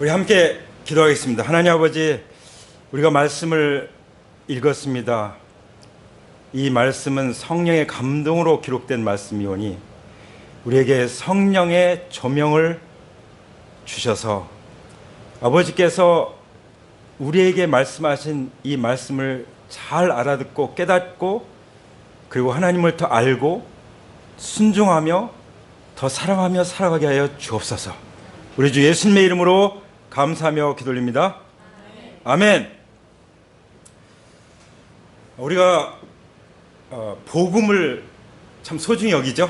우리 함께 기도하겠습니다. 하나님 아버지, 우리가 말씀을 읽었습니다. 이 말씀은 성령의 감동으로 기록된 말씀이오니 우리에게 성령의 조명을 주셔서 아버지께서 우리에게 말씀하신 이 말씀을 잘 알아듣고 깨닫고 그리고 하나님을 더 알고 순종하며 더 사랑하며 살아가게 하여 주옵소서. 우리 주 예수님의 이름으로 감사하며 기도드립니다. 아멘. 우리가 복음을 참 소중히 여기죠.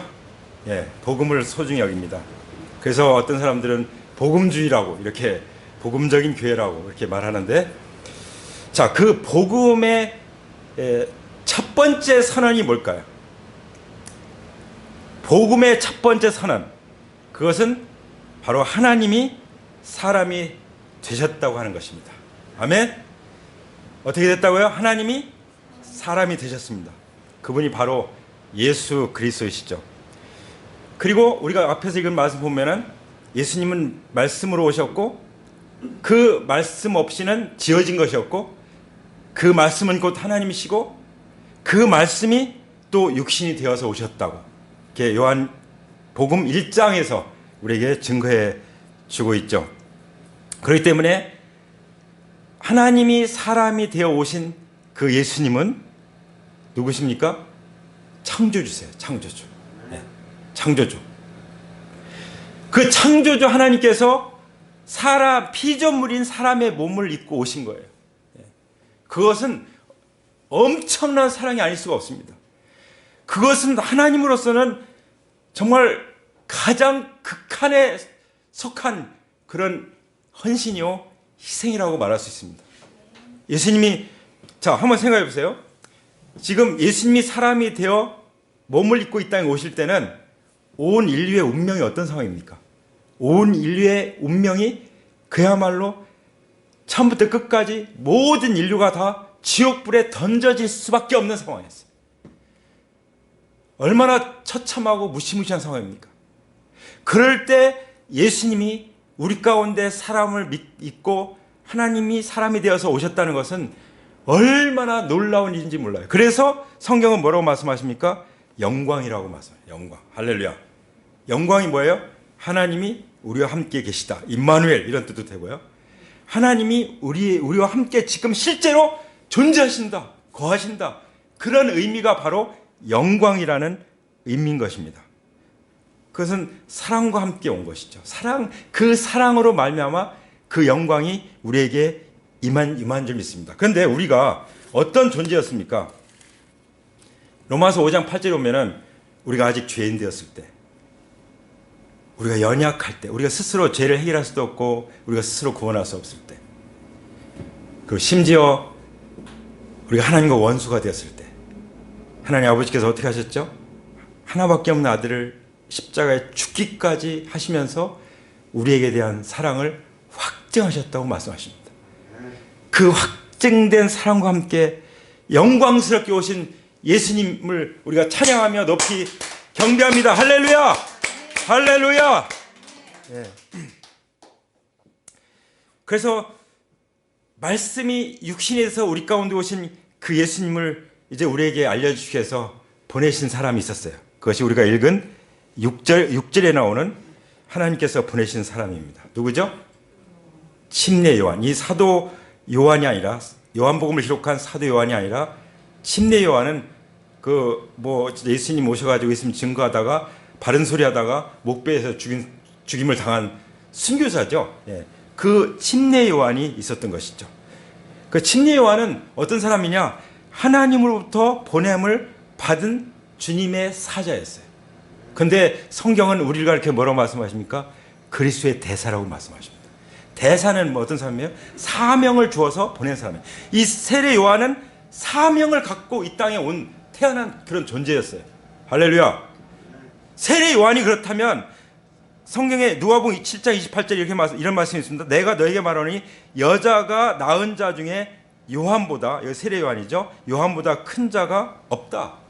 예, 복음을 소중히 여깁니다. 그래서 어떤 사람들은 복음주의라고 이렇게 복음적인 교회라고 이렇게 말하는데, 자, 그 복음의 첫 번째 선언이 뭘까요? 복음의 첫 번째 선언, 그것은 바로 하나님이 사람이 되셨다고 하는 것입니다. 아멘. 어떻게 됐다고요? 하나님이 사람이 되셨습니다. 그분이 바로 예수 그리스도이시죠. 그리고 우리가 앞에서 읽은 말씀 보면은 예수님은 말씀으로 오셨고 그 말씀 없이는 지어진 것이었고 그 말씀은 곧 하나님이시고 그 말씀이 또 육신이 되어서 오셨다고 이렇게 요한 복음 1장에서 우리에게 증거해 주고 있죠. 그렇기 때문에 하나님이 사람이 되어 오신 그 예수님은 누구십니까? 창조주세요. 창조주. 네. 창조주. 그 창조주 하나님께서 피조물인 사람의 몸을 입고 오신 거예요. 네. 그것은 엄청난 사랑이 아닐 수가 없습니다. 그것은 하나님으로서는 정말 가장 극한에 속한 그런 헌신이요 희생이라고 말할 수 있습니다. 예수님이, 자, 한번 생각해 보세요. 지금 예수님이 사람이 되어 몸을 입고 이 땅에 오실 때는 온 인류의 운명이 어떤 상황입니까? 온 인류의 운명이 그야말로 처음부터 끝까지 모든 인류가 다 지옥불에 던져질 수밖에 없는 상황이었어요. 얼마나 처참하고 무시무시한 상황입니까? 그럴 때 예수님이 우리 가운데 사람을 믿고 하나님이 사람이 되어서 오셨다는 것은 얼마나 놀라운 일인지 몰라요. 그래서 성경은 뭐라고 말씀하십니까? 영광이라고 말씀해요. 영광. 할렐루야. 영광이 뭐예요? 하나님이 우리와 함께 계시다. 임마누엘 이런 뜻도 되고요. 하나님이 우리와 함께 지금 실제로 존재하신다. 거하신다. 그런 의미가 바로 영광이라는 의미인 것입니다. 그것은 사랑과 함께 온 것이죠. 그 사랑으로 말미암아 그 영광이 우리에게 임한 줄 믿습니다. 그런데 우리가 어떤 존재였습니까? 로마서 5장 8절에 보면은 우리가 아직 죄인 되었을 때, 우리가 연약할 때, 우리가 스스로 죄를 해결할 수도 없고 우리가 스스로 구원할 수 없을 때, 그리고 심지어 우리가 하나님과 원수가 되었을 때 하나님 아버지께서 어떻게 하셨죠? 하나밖에 없는 아들을 십자가에 죽기까지 하시면서 우리에게 대한 사랑을 확증하셨다고 말씀하십니다. 그 확증된 사랑과 함께 영광스럽게 오신 예수님을 우리가 찬양하며 높이 경배합니다. 할렐루야! 할렐루야! 네. 그래서 말씀이 육신이 돼서 우리 가운데 오신 그 예수님을 이제 우리에게 알려주시기 위해서 보내신 사람이 있었어요. 그것이 우리가 읽은 6절에 나오는 하나님께서 보내신 사람입니다. 누구죠? 침례 요한. 이 사도 요한이 아니라, 요한복음을 기록한 사도 요한이 아니라 침례 요한은 예수님 오셔가지고 예수님 증거하다가 바른 소리 하다가 목배에서 죽임을 당한 순교자죠. 예. 그 침례 요한이 있었던 것이죠. 그 침례 요한은 어떤 사람이냐? 하나님으로부터 보냄을 받은 주님의 사자였어요. 근데 성경은 우리가 이렇게 뭐라고 말씀하십니까? 그리스도의 대사라고 말씀하십니다. 대사는 어떤 사람이에요? 사명을 주어서 보낸 사람이에요. 이 세례 요한은 사명을 갖고 이 땅에 태어난 그런 존재였어요. 할렐루야. 세례 요한이 그렇다면 성경에 누가복음 7장 28절 이런 말씀이 있습니다. 내가 너에게 말하니 여자가 낳은 자 중에 요한보다, 여기 세례 요한이죠, 요한보다 큰 자가 없다.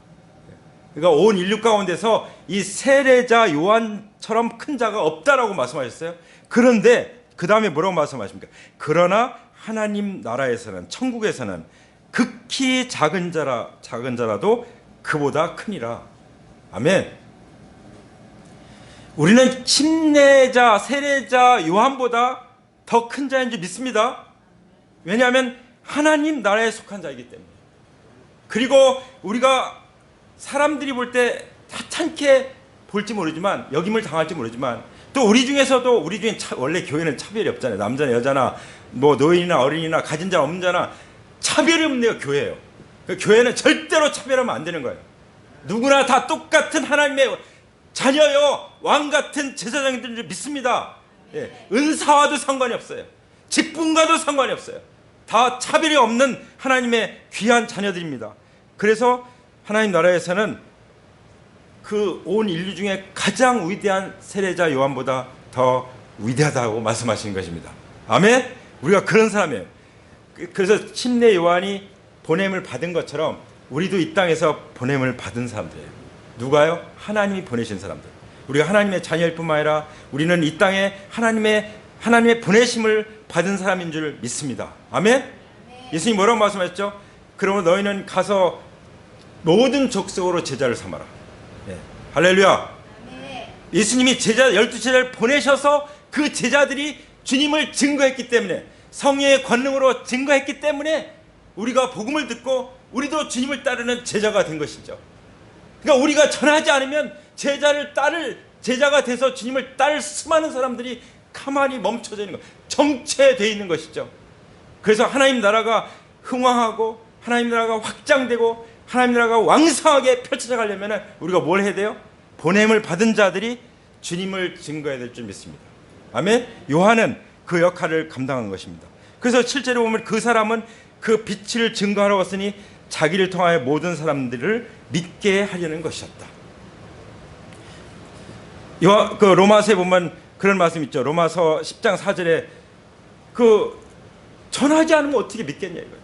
그러니까 온 인류 가운데서 이 세례자 요한처럼 큰 자가 없다라고 말씀하셨어요. 그런데 그 다음에 뭐라고 말씀하십니까? 그러나 하나님 나라에서는, 천국에서는 극히 작은 자라도 그보다 크니라. 아멘. 우리는 침례자, 세례자 요한보다 더 큰 자인 줄 믿습니다. 왜냐하면 하나님 나라에 속한 자이기 때문에. 그리고 우리가 사람들이 볼 때 하찮게 볼지 모르지만, 역임을 당할지 모르지만, 또 우리 중에 원래 교회는 차별이 없잖아요. 남자나 여자나 뭐 노인이나 어린이나 가진 자 없는 자나 차별이 없네요. 교회예요. 그 교회는 절대로 차별하면 안 되는 거예요. 누구나 다 똑같은 하나님의 자녀요, 왕 같은 제사장들인 줄 믿습니다. 예, 은사와도 상관이 없어요. 직분과도 상관이 없어요. 다 차별이 없는 하나님의 귀한 자녀들입니다. 그래서 하나님 나라에서는 그 온 인류 중에 가장 위대한 세례자 요한보다 더 위대하다고 말씀하시는 것입니다. 아멘. 우리가 그런 사람이에요. 그래서 침례 요한이 보냄을 받은 것처럼 우리도 이 땅에서 보냄을 받은 사람들이에요. 누가요? 하나님이 보내신 사람들. 우리가 하나님의 자녀일 뿐만 아니라 우리는 이 땅에 하나님의 보내심을 받은 사람인 줄 믿습니다. 아멘. 예수님 뭐라고 말씀하셨죠? 그러면 너희는 가서 모든 족속으로 제자를 삼아라. 예. 할렐루야. 예수님이 12제자를 보내셔서 그 제자들이 주님을 증거했기 때문에, 성령의 권능으로 증거했기 때문에 우리가 복음을 듣고 우리도 주님을 따르는 제자가 된 것이죠. 그러니까 우리가 전하지 않으면 제자가 돼서 주님을 따를 수많은 사람들이 가만히 멈춰져 있는 것, 정체되어 있는 것이죠. 그래서 하나님 나라가 흥왕하고 하나님 나라가 확장되고 하나님 나라가 왕성하게 펼쳐져 가려면 우리가 뭘 해야 돼요? 보냄을 받은 자들이 주님을 증거해야 될 줄 믿습니다. 아멘. 요한은 그 역할을 감당한 것입니다. 그래서 실제로 보면 그 사람은 그 빛을 증거하러 왔으니 자기를 통하여 모든 사람들을 믿게 하려는 것이었다. 그 로마서에 보면 그런 말씀 있죠. 로마서 10장 4절에 그 전하지 않으면 어떻게 믿겠냐 이거예요.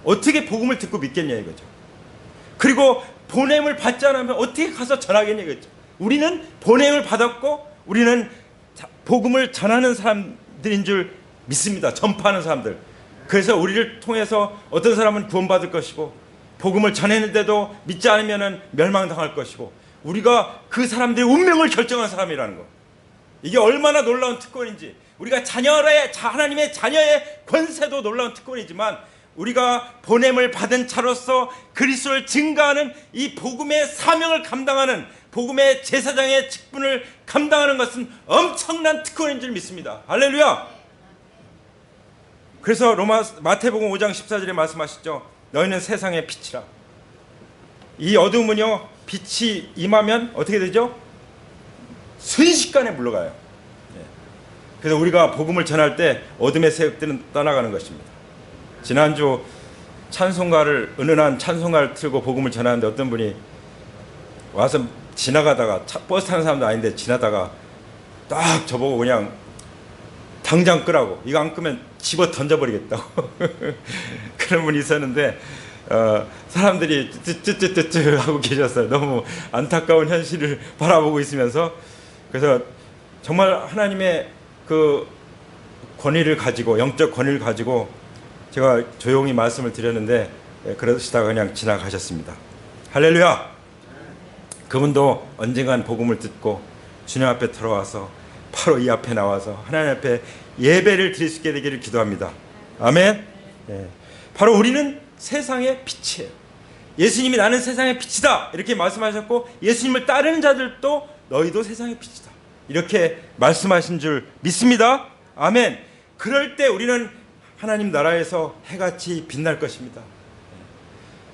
어떻게 복음을 듣고 믿겠냐 이거죠. 그리고 보냄을 받지 않으면 어떻게 가서 전하겠냐 이거죠. 우리는 보냄을 받았고 우리는 복음을 전하는 사람들인 줄 믿습니다. 전파하는 사람들. 그래서 우리를 통해서 어떤 사람은 구원받을 것이고 복음을 전했는데도 믿지 않으면 멸망당할 것이고, 우리가 그 사람들의 운명을 결정한 사람이라는 거. 이게 얼마나 놀라운 특권인지. 우리가 하나님의 자녀의 권세도 놀라운 특권이지만, 우리가 보냄을 받은 자로서 그리스도를 증거하는 이 복음의 사명을 감당하는, 복음의 제사장의 직분을 감당하는 것은 엄청난 특권인 줄 믿습니다. 할렐루야. 그래서 마태복음 5장 14절에 말씀하시죠. 너희는 세상의 빛이라. 이 어두움은요, 빛이 임하면 어떻게 되죠? 순식간에 물러가요. 그래서 우리가 복음을 전할 때 어둠의 세력들은 떠나가는 것입니다. 지난주 은은한 찬송가를 틀고 복음을 전하는데 어떤 분이 와서 지나가다가, 버스 타는 사람도 아닌데 지나다가 딱 저보고 그냥 당장 끄라고, 이거 안 끄면 집어 던져버리겠다고 그런 분이 있었는데, 사람들이 쯔쯔쯔쯔 하고 계셨어요. 너무 안타까운 현실을 바라보고 있으면서. 그래서 정말 하나님의 그 권위를 가지고, 영적 권위를 가지고 제가 조용히 말씀을 드렸는데, 그러시다가 그냥 지나가셨습니다. 할렐루야. 그분도 언젠간 복음을 듣고 주님 앞에 들어와서 바로 이 앞에 나와서 하나님 앞에 예배를 드릴 수 있게 되기를 기도합니다. 아멘. 바로 우리는 세상의 빛이에요. 예수님이 나는 세상의 빛이다 이렇게 말씀하셨고, 예수님을 따르는 자들도 너희도 세상의 빛이다 이렇게 말씀하신 줄 믿습니다. 아멘. 그럴 때 우리는 하나님 나라에서 해같이 빛날 것입니다.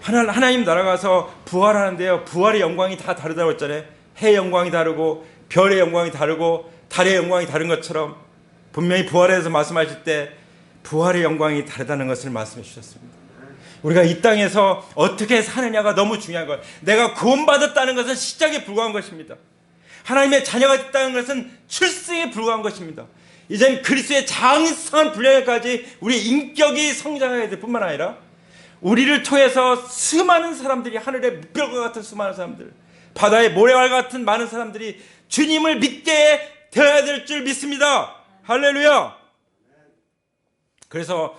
하나님 나라 가서 부활하는데요, 부활의 영광이 다 다르다고 했잖아요. 해의 영광이 다르고 별의 영광이 다르고 달의 영광이 다른 것처럼 분명히 부활에서 말씀하실 때 부활의 영광이 다르다는 것을 말씀해 주셨습니다. 우리가 이 땅에서 어떻게 사느냐가 너무 중요한 거예요. 내가 구원받았다는 것은 시작에 불과한 것입니다. 하나님의 자녀가 됐다는 것은 출생에 불과한 것입니다. 이젠 그리스도의 장성한 분량에까지 우리의 인격이 성장해야 될 뿐만 아니라 우리를 통해서 수많은 사람들이, 하늘의 물결과 같은 수많은 사람들, 바다의 모래와 같은 많은 사람들이 주님을 믿게 되어야 될 줄 믿습니다. 할렐루야. 그래서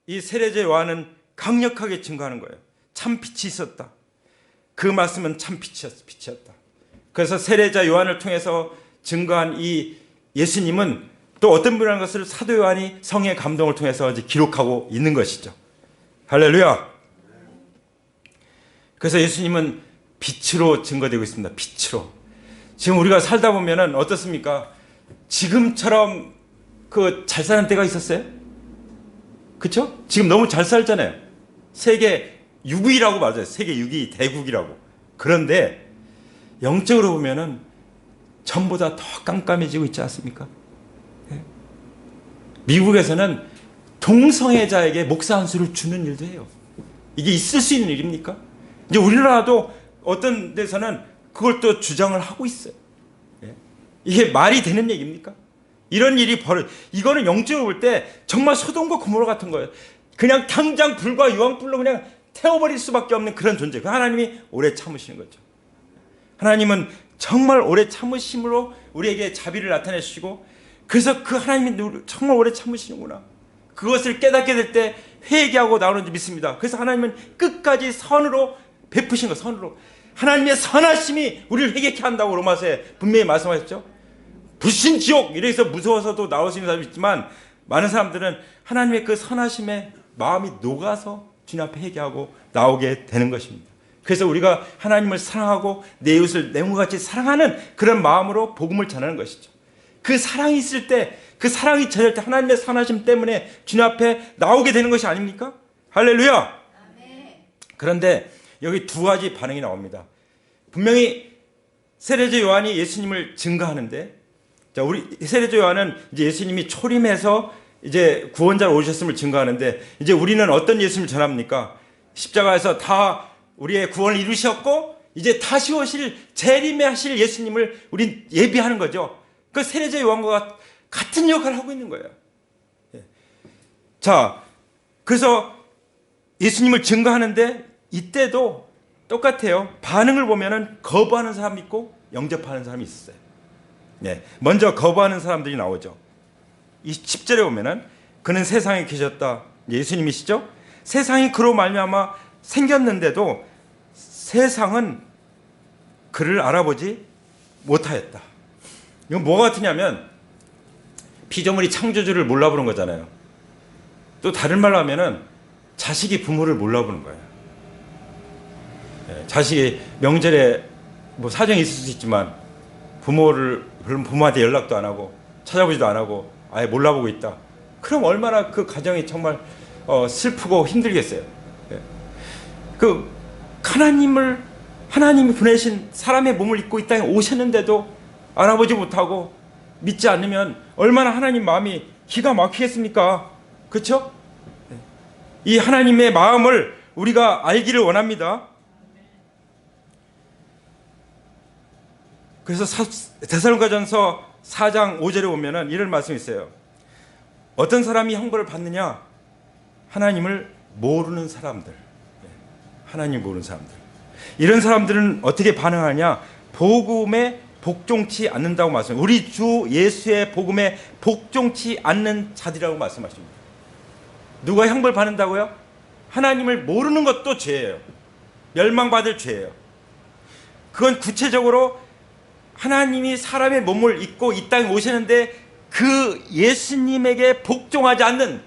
이 세례자 요한은 강력하게 증거하는 거예요. 참 빛이 있었다. 그 말씀은 참 빛이었다. 그래서 세례자 요한을 통해서 증거한 이 예수님은 또 어떤 분이라는 것을 사도 요한이 성의 감동을 통해서 이제 기록하고 있는 것이죠. 할렐루야. 그래서 예수님은 빛으로 증거되고 있습니다. 빛으로. 지금 우리가 살다 보면은 어떻습니까? 지금처럼 그 잘 사는 때가 있었어요? 그렇죠? 지금 너무 잘 살잖아요. 세계 6위라고 맞아요. 세계 6위 대국이라고. 그런데 영적으로 보면은 전보다 더 깜깜해지고 있지 않습니까? 네? 미국에서는 동성애자에게 목사 한 수를 주는 일도 해요. 이게 있을 수 있는 일입니까? 이제 우리나라도 어떤 데서는 그걸 또 주장을 하고 있어요. 네? 이게 말이 되는 얘기입니까? 이런 일이 이거는 영적으로 볼 때 정말 소돔과 고모라 같은 거예요. 그냥 당장 불과 유황불로 그냥 태워버릴 수밖에 없는 그런 존재. 그 하나님이 오래 참으시는 거죠. 하나님은 정말 오래 참으심으로 우리에게 자비를 나타내시고, 그래서 그 하나님이 정말 오래 참으시는구나, 그것을 깨닫게 될 때 회개하고 나오는 줄 믿습니다. 그래서 하나님은 끝까지 선으로 베푸신 거, 선으로. 하나님의 선하심이 우리를 회개케 한다고 로마서에 분명히 말씀하셨죠. 불신지옥 이래서 무서워서도 나올 수 있는 사람이 있지만, 많은 사람들은 하나님의 그 선하심에 마음이 녹아서 주님 앞에 회개하고 나오게 되는 것입니다. 그래서 우리가 하나님을 사랑하고 내 이웃을 내 몸과 같이 사랑하는 그런 마음으로 복음을 전하는 것이죠. 그 사랑이 있을 때, 그 사랑이 전할 때 하나님의 선하심 때문에 주님 앞에 나오게 되는 것이 아닙니까? 할렐루야. 그런데 여기 두 가지 반응이 나옵니다. 분명히 세례자 요한이 예수님을 증거하는데, 자, 우리 세례자 요한은 이제 예수님이 초림해서 이제 구원자로 오셨음을 증거하는데, 이제 우리는 어떤 예수님을 전합니까? 십자가에서 다 우리의 구원을 이루셨고 이제 다시 오실 재림에 하실 예수님을 우린 예비하는 거죠. 그 세례자 요한과 같은 역할을 하고 있는 거예요. 자, 그래서 예수님을 증거하는데 이때도 똑같아요. 반응을 보면은 거부하는 사람이 있고 영접하는 사람이 있어요. 네, 먼저 거부하는 사람들이 나오죠. 이 10절에 보면은 그는 세상에 계셨다. 예수님이시죠? 세상이 그로 말미암아 생겼는데도 세상은 그를 알아보지 못하였다. 이건 뭐가 같으냐면 피조물이 창조주를 몰라보는 거잖아요. 또 다른 말로 하면은 자식이 부모를 몰라보는 거예요. 자식이 명절에 뭐 사정이 있을 수 있지만 부모한테 연락도 안 하고 찾아보지도 안 하고 아예 몰라보고 있다. 그럼 얼마나 그 가정이 정말 슬프고 힘들겠어요. 그 하나님이 보내신 사람의 몸을 입고 이 땅에 오셨는데도 알아보지 못하고 믿지 않으면 얼마나 하나님 마음이 기가 막히겠습니까? 그렇죠? 이 하나님의 마음을 우리가 알기를 원합니다. 그래서 데살로니가전서 4장 5절에 보면은 이런 말씀이 있어요. 어떤 사람이 형벌을 받느냐? 하나님을 모르는 사람들. 하나님 모르는 사람들. 이런 사람들은 어떻게 반응하냐? 복음에 복종치 않는다고 말씀합니다. 우리 주 예수의 복음에 복종치 않는 자들이라고 말씀하십니다. 누가 형벌 받는다고요? 하나님을 모르는 것도 죄예요. 멸망받을 죄예요. 그건 구체적으로 하나님이 사람의 몸을 입고 이 땅에 오시는데 그 예수님에게 복종하지 않는,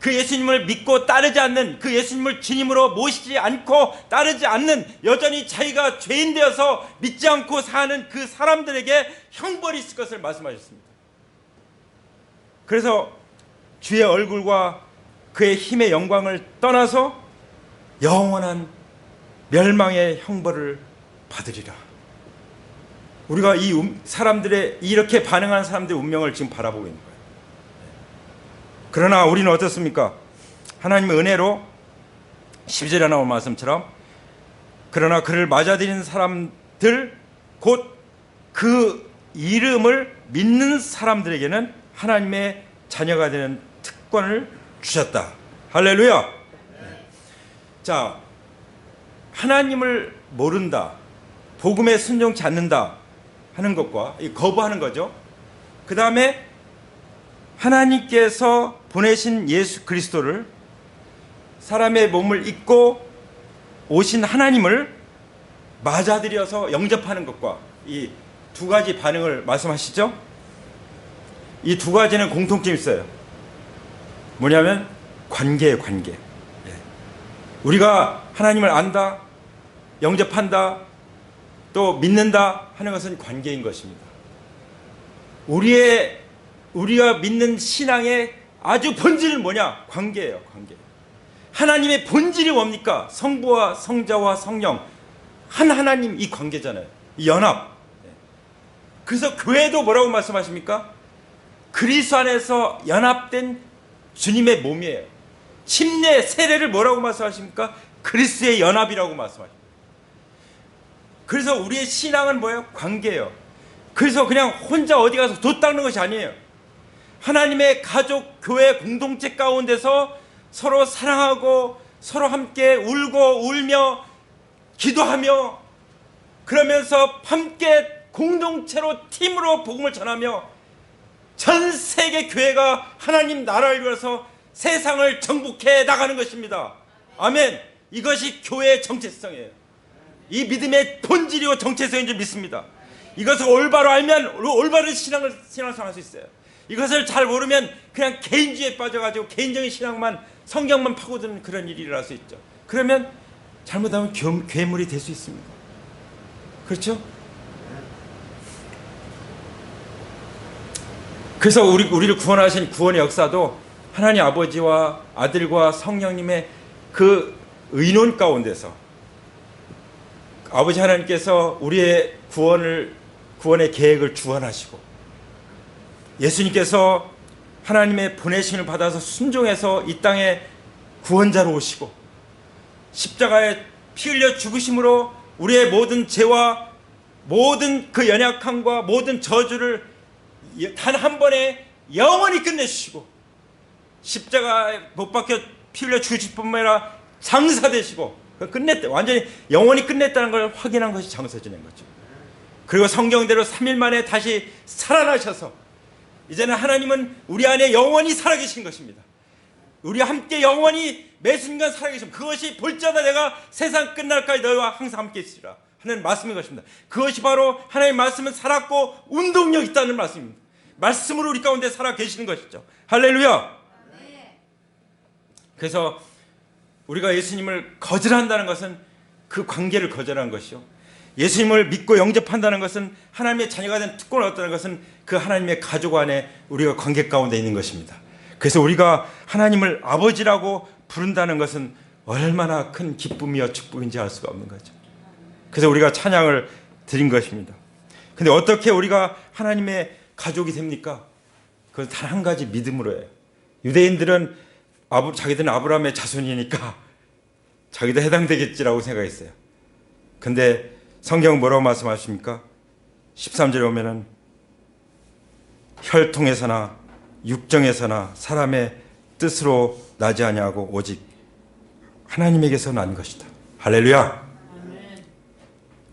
그 예수님을 믿고 따르지 않는, 그 예수님을 주님으로 모시지 않고 따르지 않는, 여전히 자기가 죄인 되어서 믿지 않고 사는 그 사람들에게 형벌이 있을 것을 말씀하셨습니다. 그래서 주의 얼굴과 그의 힘의 영광을 떠나서 영원한 멸망의 형벌을 받으리라. 우리가 이 사람들의, 이렇게 반응하는 사람들의 운명을 지금 바라보고 있는 거예요. 그러나 우리는 어떻습니까? 하나님의 은혜로 12절에 나온 말씀처럼, 그러나 그를 맞아들이는 사람들, 곧 그 이름을 믿는 사람들에게는 하나님의 자녀가 되는 특권을 주셨다. 할렐루야. 자, 하나님을 모른다, 복음에 순종치 않는다 하는 것과 거부하는 거죠. 그 다음에 하나님께서 보내신 예수 그리스도를, 사람의 몸을 입고 오신 하나님을 맞아들여서 영접하는 것과 이 두 가지 반응을 말씀하시죠. 이 두 가지는 공통점이 있어요. 뭐냐면 관계예요, 관계. 우리가 하나님을 안다, 영접한다, 또 믿는다 하는 것은 관계인 것입니다. 우리가 믿는 신앙의 아주 본질은 뭐냐? 관계예요, 관계. 하나님의 본질이 뭡니까? 성부와 성자와 성령, 한 하나님, 이 관계잖아요. 이 연합. 그래서 교회도 뭐라고 말씀하십니까? 그리스도 안에서 연합된 주님의 몸이에요. 침례, 세례를 뭐라고 말씀하십니까? 그리스도의 연합이라고 말씀하십니다. 그래서 우리의 신앙은 뭐예요? 관계예요. 그래서 그냥 혼자 어디 가서 돛 닦는 것이 아니에요. 하나님의 가족, 교회 공동체 가운데서 서로 사랑하고 서로 함께 울고 울며 기도하며 그러면서 함께 공동체로 팀으로 복음을 전하며 전 세계 교회가 하나님 나라를 위해서 세상을 정복해 나가는 것입니다. 아멘. 이것이 교회의 정체성이에요. 이 믿음의 본질이고 정체성인 줄 믿습니다. 이것을 올바로 알면 올바른 신앙생활 할 수 있어요. 이것을 잘 모르면 그냥 개인주의에 빠져가지고 개인적인 신앙만, 성경만 파고드는 그런 일이 일어날 수 있죠. 그러면 잘못하면 괴물이 될 수 있습니다. 그렇죠? 그래서 우리를 구원하신 구원의 역사도 하나님 아버지와 아들과 성령님의 그 의논 가운데서 아버지 하나님께서 우리의 구원의 계획을 주관하시고 예수님께서 하나님의 보내심을 받아서 순종해서 이 땅에 구원자로 오시고 십자가에 피 흘려 죽으심으로 우리의 모든 죄와 모든 그 연약함과 모든 저주를 단 한 번에 영원히 끝내주시고 십자가에 못 박혀 피 흘려 죽으실 뿐만 아니라 장사되시고 끝냈다. 완전히 영원히 끝냈다는 걸 확인한 것이 장사지낸 거죠. 그리고 성경대로 3일 만에 다시 살아나셔서 이제는 하나님은 우리 안에 영원히 살아계신 것입니다. 우리 함께 영원히 매 순간 살아계십니다. 그것이 볼지어다 내가 세상 끝날까지 너희와 항상 함께 있으리라 하는 말씀인 것입니다. 그것이 바로 하나님의 말씀은 살았고 운동력 있다는 말씀입니다. 말씀으로 우리 가운데 살아계시는 것이죠. 할렐루야. 그래서 우리가 예수님을 거절한다는 것은 그 관계를 거절하는 것이요, 예수님을 믿고 영접한다는 것은 하나님의 자녀가 된 특권을 얻었다는 것은 그 하나님의 가족 안에 우리가 관계 가운데 있는 것입니다. 그래서 우리가 하나님을 아버지라고 부른다는 것은 얼마나 큰 기쁨이여 축복인지 알 수가 없는 거죠. 그래서 우리가 찬양을 드린 것입니다. 근데 어떻게 우리가 하나님의 가족이 됩니까? 그건 단 한 가지 믿음으로 해요. 유대인들은 자기들은 아브라함의 자손이니까 자기도 해당되겠지라고 생각했어요. 근데 성경 뭐라고 말씀하십니까? 13절에 보면은 혈통에서나 육정에서나 사람의 뜻으로 나지 아니하고 오직 하나님에게서 난 것이다. 할렐루야.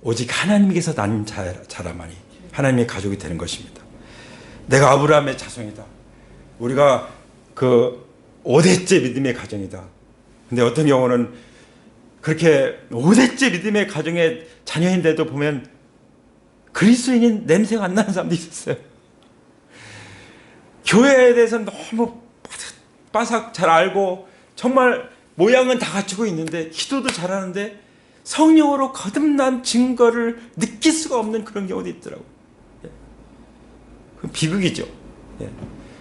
오직 하나님에게서 난 자라만이 하나님의 가족이 되는 것입니다. 내가 아브라함의 자손이다. 우리가 그 5대째 믿음의 가정이다. 근데 어떤 경우는 그렇게 5대째 믿음의 가정의 자녀인데도 보면 그리스도인인 냄새가 안 나는 사람도 있었어요. 교회에 대해서 너무 바삭 잘 알고 정말 모양은 다 갖추고 있는데 기도도 잘하는데 성령으로 거듭난 증거를 느낄 수가 없는 그런 경우도 있더라고요. 비극이죠.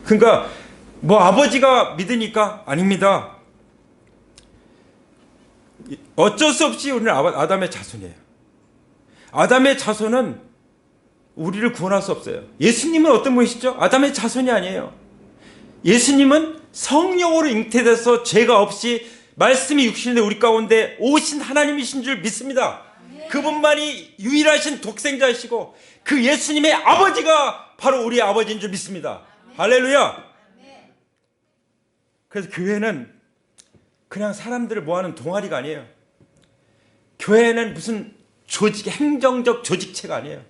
그러니까 뭐 아버지가 믿으니까 아닙니다. 어쩔 수 없이 우리는 아담의 자손이에요. 아담의 자손은 우리를 구원할 수 없어요. 예수님은 어떤 분이시죠? 아담의 자손이 아니에요. 예수님은 성령으로 잉태돼서 죄가 없이 말씀이 육신인데 우리 가운데 오신 하나님이신 줄 믿습니다. 그분만이 유일하신 독생자이시고 그 예수님의 아버지가 바로 우리의 아버지인 줄 믿습니다. 할렐루야. 그래서 교회는 그냥 사람들을 모아놓은 동아리가 아니에요. 교회는 무슨 행정적 조직체가 아니에요.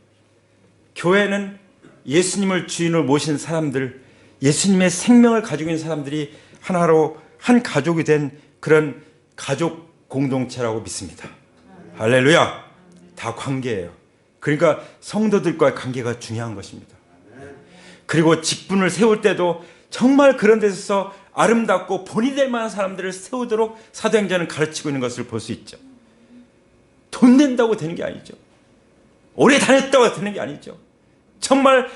교회는 예수님을 주인으로 모신 사람들, 예수님의 생명을 가지고 있는 사람들이 하나로 한 가족이 된 그런 가족 공동체라고 믿습니다. 할렐루야. 다 관계예요. 그러니까 성도들과의 관계가 중요한 것입니다. 그리고 직분을 세울 때도 정말 그런 데서 아름답고 본이 될 만한 사람들을 세우도록 사도행전은 가르치고 있는 것을 볼 수 있죠. 돈 낸다고 되는 게 아니죠. 오래 다녔다고 되는 게 아니죠. 정말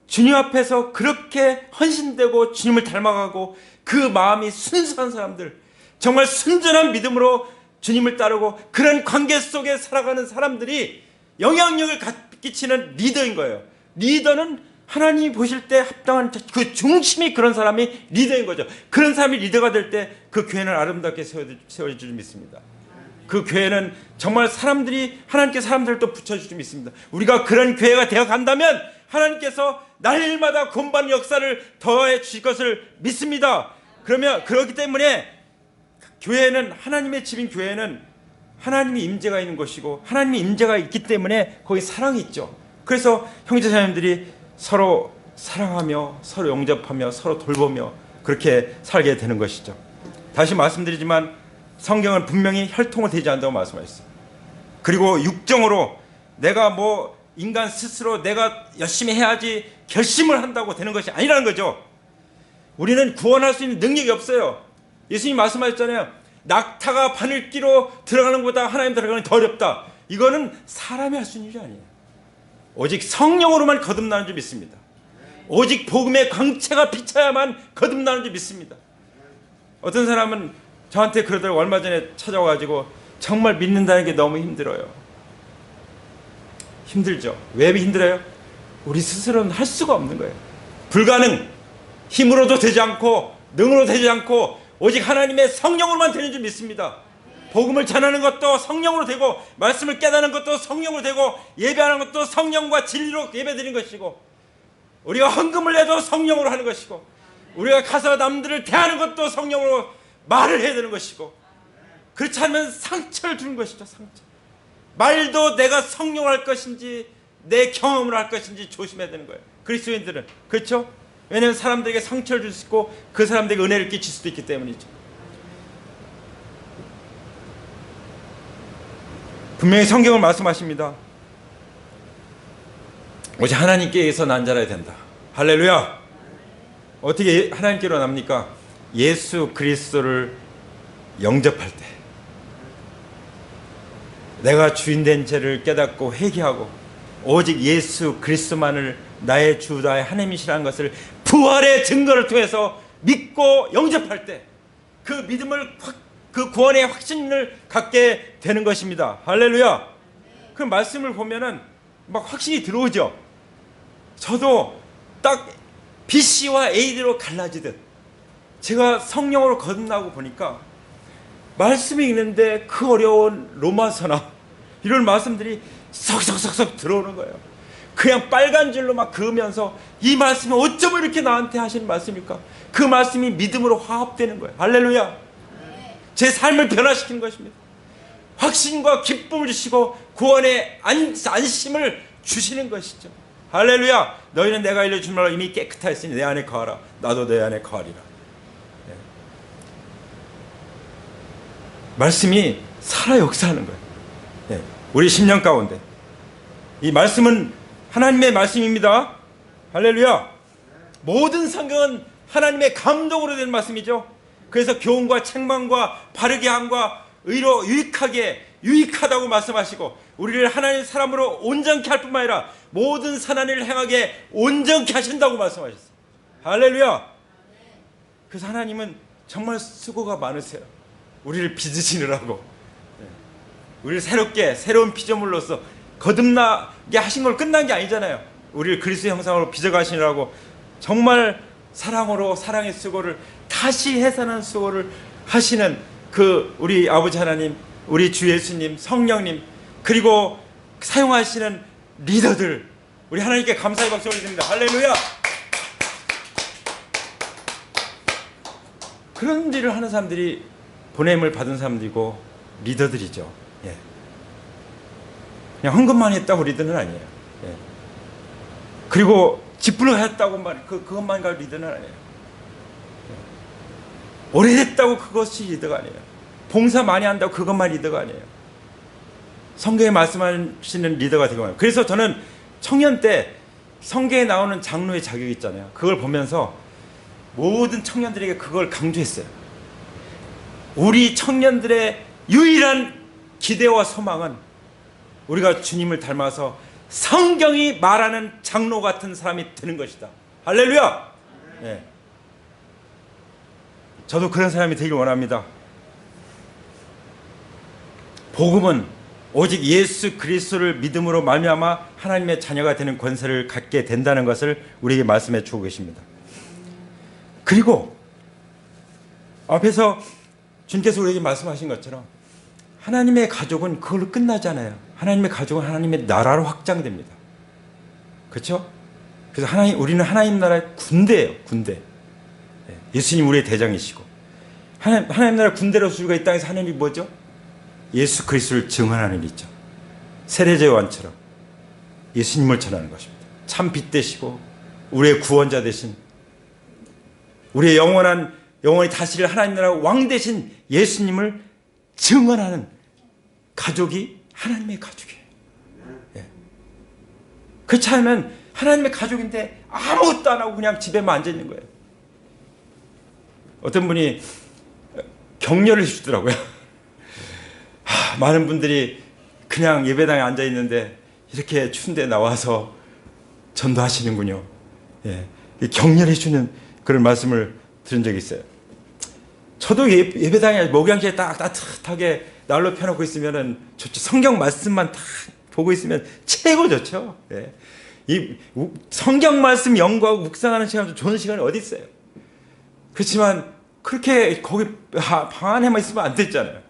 주님 앞에서 그렇게 헌신되고 주님을 닮아가고 그 마음이 순수한 사람들, 정말 순전한 믿음으로 주님을 따르고 그런 관계 속에 살아가는 사람들이 영향력을 끼치는 리더인 거예요. 리더는 하나님이 보실 때 합당한 그 중심이 그런 사람이 리더인 거죠. 그런 사람이 리더가 될 때 그 교회는 아름답게 세워질 줄 믿습니다. 그 교회는 정말 사람들이 하나님께 사람들을 또 붙여줄 줄 믿습니다. 우리가 그런 교회가 되어 간다면 하나님께서 날마다 구원받는 역사를 더해 주실 것을 믿습니다. 그렇기 때문에 교회는, 하나님의 집인 교회는 하나님의 임재가 있는 것이고 하나님의 임재가 있기 때문에 거기 사랑이 있죠. 그래서 형제자매들이 서로 사랑하며 서로 용접하며 서로 돌보며 그렇게 살게 되는 것이죠. 다시 말씀드리지만 성경은 분명히 혈통을 대지 않는다고 말씀하셨어요. 그리고 육정으로 내가 인간 스스로 내가 열심히 해야지 결심을 한다고 되는 것이 아니라는 거죠. 우리는 구원할 수 있는 능력이 없어요. 예수님이 말씀하셨잖아요. 낙타가 바늘기로 들어가는 것보다 하나님 들어가는 게 더 어렵다. 이거는 사람이 할 수 있는 일이 아니에요. 오직 성령으로만 거듭나는 줄 믿습니다. 오직 복음의 광채가 비쳐야만 거듭나는 줄 믿습니다. 어떤 사람은 저한테 그러더라고요. 얼마 전에 찾아와가지고 정말 믿는다는 게 너무 힘들어요. 힘들죠. 왜 힘들어요? 우리 스스로는 할 수가 없는 거예요. 불가능. 힘으로도 되지 않고 능으로 되지 않고 오직 하나님의 성령으로만 되는 줄 믿습니다. 복음을 전하는 것도 성령으로 되고 말씀을 깨닫는 것도 성령으로 되고 예배하는 것도 성령과 진리로 예배드리는 것이고 우리가 헌금을 내도 성령으로 하는 것이고 우리가 가서 남들을 대하는 것도 성령으로 말을 해야 되는 것이고 그렇지 않으면 상처를 주는 것이죠. 상처. 말도 내가 성령을 할 것인지 내 경험을 할 것인지 조심해야 되는 거예요. 그리스도인들은. 그렇죠? 왜냐하면 사람들에게 상처를 줄 수 있고 그 사람들에게 은혜를 끼칠 수도 있기 때문이죠. 분명히 성경은 말씀하십니다. 오직 하나님께서 난 자라야 된다. 할렐루야. 어떻게 하나님께로 납니까? 예수 그리스도를 영접할 때 내가 주인된 죄를 깨닫고 회개하고 오직 예수 그리스도만을 나의 주 나의 하나님이시라는 것을 부활의 증거를 통해서 믿고 영접할 때 그 믿음을 그 구원의 확신을 갖게 되는 것입니다. 할렐루야. 그 말씀을 보면은 막 확신이 들어오죠. 저도 딱 BC와 AD로 갈라지듯 제가 성령으로 거듭나고 보니까 말씀이 있는데 그 어려운 로마서나 이런 말씀들이 석석석석 들어오는 거예요. 그냥 빨간 줄로 막 그으면서 이 말씀이 어쩌면 이렇게 나한테 하시는 말씀일까? 그 말씀이 믿음으로 화합되는 거예요. 할렐루야. 제 삶을 변화시키는 것입니다. 확신과 기쁨을 주시고 구원의 안심을 주시는 것이죠. 할렐루야. 너희는 내가 알려준 말로 이미 깨끗하였으니 내 안에 거하라. 나도 내 안에 거하리라. 네. 말씀이 살아 역사하는 거예요. 네. 우리 10년 가운데 이 말씀은 하나님의 말씀입니다. 할렐루야. 모든 성경은 하나님의 감동으로 된 말씀이죠. 그래서 교훈과 책망과 바르게 함과 의로 유익하다고 말씀하시고 우리를 하나님의 사람으로 온전케 할 뿐만 아니라 모든 선한 일을 행하게 온전케 하신다고 말씀하셨어요. 할렐루야. 그래서 하나님은 정말 수고가 많으세요. 우리를 빚으시느라고. 우리를 새로운 피조물로서 거듭나게 하신 걸 끝난 게 아니잖아요. 우리를 그리스도 형상으로 빚어가시느라고 정말 사랑으로 사랑의 수고를 다시 해산한 수고를 하시는 그 우리 아버지 하나님, 우리 주 예수님, 성령님, 그리고 사용하시는 리더들, 우리 하나님께 감사의 박수 올립니다. 할렐루야. 그런 일을 하는 사람들이 보냄을 받은 사람들이고 리더들이죠. 예. 그냥 헌금만 했다고 리더는 아니에요. 예. 그리고 지불하였다고 그것만 가지고 리더는 아니에요. 오래됐다고 그것이 리더가 아니에요. 봉사 많이 한다고 그것만 리더가 아니에요. 성경에 말씀하시는 리더가 되고. 그래서 저는 청년 때 성경에 나오는 장로의 자격이 있잖아요. 그걸 보면서 모든 청년들에게 그걸 강조했어요. 우리 청년들의 유일한 기대와 소망은 우리가 주님을 닮아서 성경이 말하는 장로 같은 사람이 되는 것이다. 할렐루야! 네. 저도 그런 사람이 되길 원합니다. 복음은 오직 예수 그리스도를 믿음으로 말미암아 하나님의 자녀가 되는 권세를 갖게 된다는 것을 우리에게 말씀해 주고 계십니다. 그리고 앞에서 주님께서 우리에게 말씀하신 것처럼 하나님의 가족은 그걸로 끝나지 않아요. 하나님의 가족은 하나님의 나라로 확장됩니다. 그렇죠? 그래서 우리는 하나님 나라의 군대예요. 군대. 예수님 우리의 대장이시고 하나님 나라 군대로서 우리가 이 땅에서 하는 일이 뭐죠? 예수 그리스도를 증언하는 일이죠. 세례제요한처럼 예수님을 전하는 것입니다. 참 빛 되시고 우리의 구원자 되신 우리의 영원히 다스릴 하나님 나라 왕 되신 예수님을 증언하는 가족이 하나님의 가족이에요. 예. 그렇지 않으면 하나님의 가족인데 아무것도 안 하고 그냥 집에만 앉아 있는 거예요. 어떤 분이 격려를 해주더라고요. 많은 분들이 그냥 예배당에 앉아 있는데 이렇게 추운데 나와서 전도하시는군요. 예. 격려를 해주는 그런 말씀을 들은 적이 있어요. 저도 예배당에 목양지에 딱 따뜻하게 난로 펴놓고 있으면은 좋죠. 성경 말씀만 딱 보고 있으면 최고 좋죠. 예. 이 성경 말씀 연구하고 묵상하는 시간 좀 좋은 시간이 어디 있어요? 그렇지만 그렇게 거기 방 안에만 있으면 안 됐잖아요.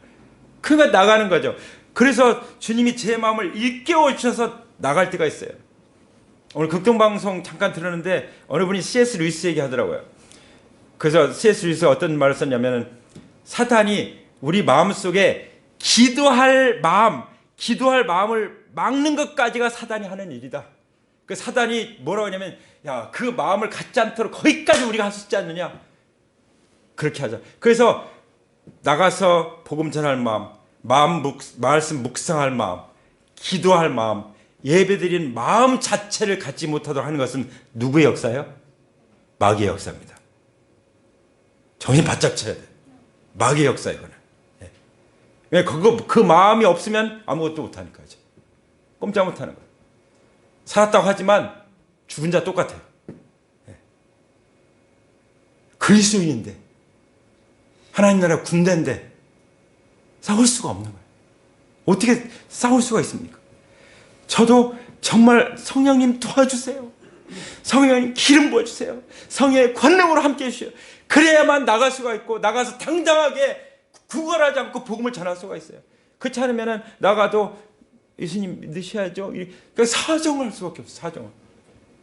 그러니까 나가는 거죠. 그래서 주님이 제 마음을 일깨워 주셔서 나갈 때가 있어요. 오늘 극동방송 잠깐 들었는데 어느 분이 C.S. 루이스 얘기하더라고요. 그래서 C.S. 루이스가 어떤 말을 썼냐면 사탄이 우리 마음속에 기도할 마음을 막는 것까지가 사단이 하는 일이다. 그 사단이 뭐라고 하냐면 야, 그 마음을 갖지 않도록 거기까지 우리가 할 수 있지 않느냐. 그렇게 하자. 그래서 나가서 복음 전할 말씀 묵상할 마음, 기도할 마음, 예배드리는 마음 자체를 갖지 못하도록 하는 것은 누구의 역사예요? 마귀의 역사입니다. 정신 바짝 차야 돼. 마귀의 역사 이거는. 왜 그 마음이 없으면 아무것도 못하니까 이제 꼼짝 못하는 거예요. 살았다고 하지만 죽은 자 똑같아요. 그리스도인인데 하나님 나라 군대인데 싸울 수가 없는 거예요. 어떻게 싸울 수가 있습니까? 저도 정말 성령님 도와주세요. 성령님 기름 부어주세요. 성령의 권능으로 함께해 주세요. 그래야만 나갈 수가 있고 나가서 당당하게 구걸하지 않고 복음을 전할 수가 있어요. 그렇지 않으면 나가도 예수님 믿으셔야죠. 그러니까 사정할 수밖에 없어요. 사정을.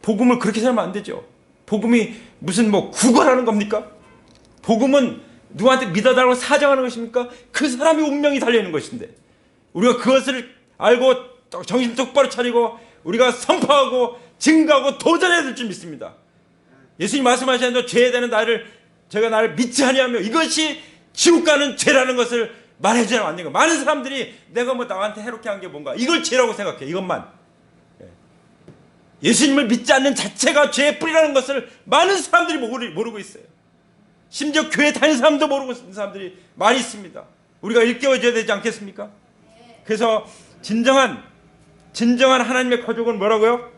복음을 그렇게 살면 안 되죠. 복음이 무슨 구걸하는 겁니까? 복음은 누구한테 믿어달라고 사정하는 것입니까? 그 사람의 운명이 달려있는 것인데 우리가 그것을 알고 정신 똑바로 차리고 우리가 선포하고 증거하고 도전해야 될 줄 믿습니다. 예수님 말씀하시는 죄에 대한 제가 나를 믿지 아니하며 이것이 지옥 가는 죄라는 것을 말해주면 안 되는 거예요. 많은 사람들이 내가 나한테 해롭게 한 게 뭔가 이걸 죄라고 생각해. 이것만. 예수님을 믿지 않는 자체가 죄의 뿌리라는 것을 많은 사람들이 모르고 있어요. 심지어 교회 다니는 사람도 모르고 있는 사람들이 많이 있습니다. 우리가 일깨워줘야 되지 않겠습니까? 그래서 진정한 하나님의 가족은 뭐라고요?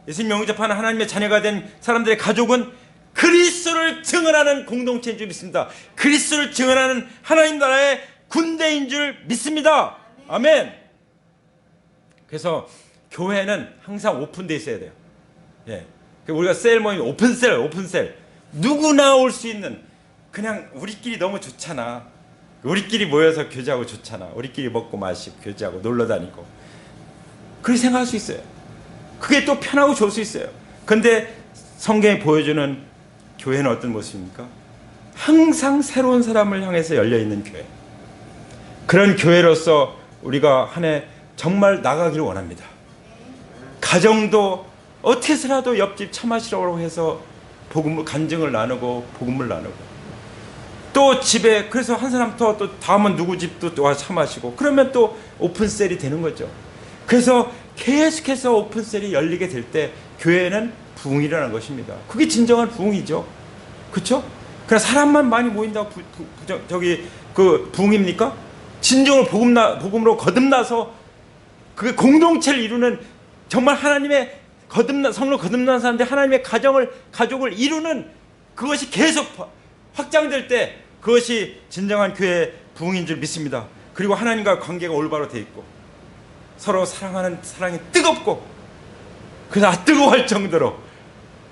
예수님 영접하는 하나님의 자녀가 된 사람들의 가족은 그리스도를 증언하는 공동체인 줄 믿습니다. 그리스도를 증언하는 하나님 나라의 군대인 줄 믿습니다. 아멘. 그래서 교회는 항상 오픈되어 있어야 돼요. 예. 우리가 셀 모임 오픈셀 누구나 올 수 있는 그냥 우리끼리 너무 좋잖아. 우리끼리 모여서 교제하고 좋잖아. 우리끼리 먹고 마시고 교제하고 놀러 다니고 그렇게 생각할 수 있어요. 그게 또 편하고 좋을 수 있어요. 근데 성경이 보여주는 교회는 어떤 모습입니까? 항상 새로운 사람을 향해서 열려있는 교회. 그런 교회로서 우리가 한 해 정말 나가기를 원합니다. 가정도 어떻게 해서라도 옆집 차 마시라고 해서 복음을 간증을 나누고 복음을 나누고, 또 집에 그래서 한 사람 또 다음은 누구 집도 또 와서 차 마시고, 그러면 또 오픈셀이 되는 거죠. 그래서 계속해서 오픈셀이 열리게 될 때 교회는 부흥이라는 것입니다. 그게 진정한 부흥이죠. 그렇죠? 그냥 사람만 많이 모인다고 그 부흥입니까? 진정으로 복음으로 거듭나서 그게 공동체를 이루는, 정말 하나님의 성로 거듭난 사람들 하나님의 가족을 이루는, 그것이 계속 확장될 때 그것이 진정한 교회의 부흥인 줄 믿습니다. 그리고 하나님과 관계가 올바로 돼 있고 서로 사랑하는 사랑이 뜨겁고, 그래서 뜨거워할 정도로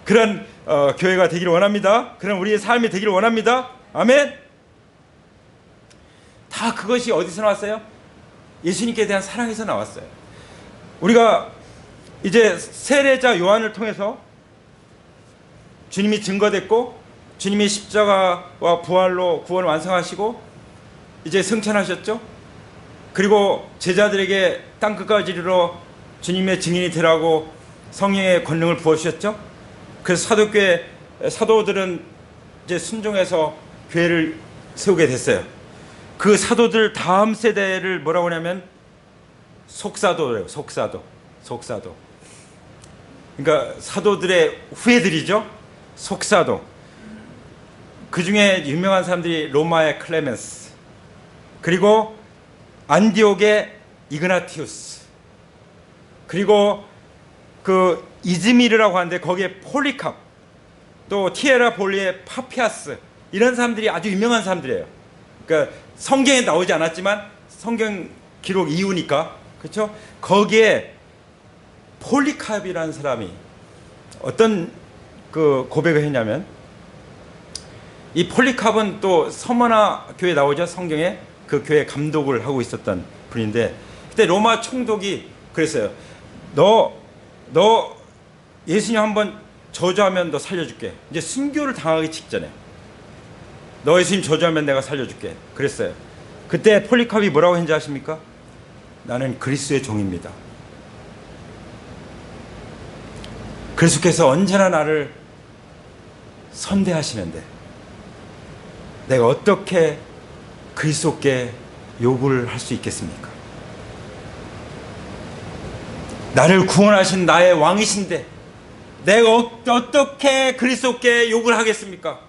그런 교회가 되기를 원합니다. 그런 우리의 삶이 되기를 원합니다. 아멘. 다 그것이 어디서 나왔어요? 예수님께 대한 사랑에서 나왔어요. 우리가 이제 세례자 요한을 통해서 주님이 증거됐고, 주님이 십자가와 부활로 구원을 완성하시고 이제 승천하셨죠. 그리고 제자들에게 땅끝까지 이르러 주님의 증인이 되라고 성령의 권능을 부어주셨죠. 그래서 사도들은 이제 순종해서 교회를 세우게 됐어요. 그 사도들 다음 세대를 뭐라고 하냐면 속사도래요. 속사도. 그러니까 사도들의 후예들이죠. 속사도. 그 중에 유명한 사람들이 로마의 클레멘스, 그리고 안디옥의 이그나티우스, 그리고 그 이즈미르라고 하는데 거기에 폴리캅, 또 티에라 볼리의 파피아스, 이런 사람들이 아주 유명한 사람들이에요. 그러니까 성경에 나오지 않았지만 성경 기록 이후니까, 그렇죠? 거기에 폴리캅이라는 사람이 어떤 그 고백을 했냐면, 이 폴리캅은 또 서머나 교회 나오죠. 성경에 그 교회 감독을 하고 있었던 분인데, 그때 로마 총독이 그랬어요. 너 예수님 한번 저주하면 너 살려줄게. 이제 순교를 당하기 직전에 너 예수님 저주하면 내가 살려줄게 그랬어요. 그때 폴리캅이 뭐라고 했는지 아십니까? 나는 그리스도의 종입니다. 그리스도께서 언제나 나를 선대하시는데 내가 어떻게 그리스도께 욕을 할 수 있겠습니까? 나를 구원하신 나의 왕이신데 내가 어떻게 그리스도께 욕을 하겠습니까?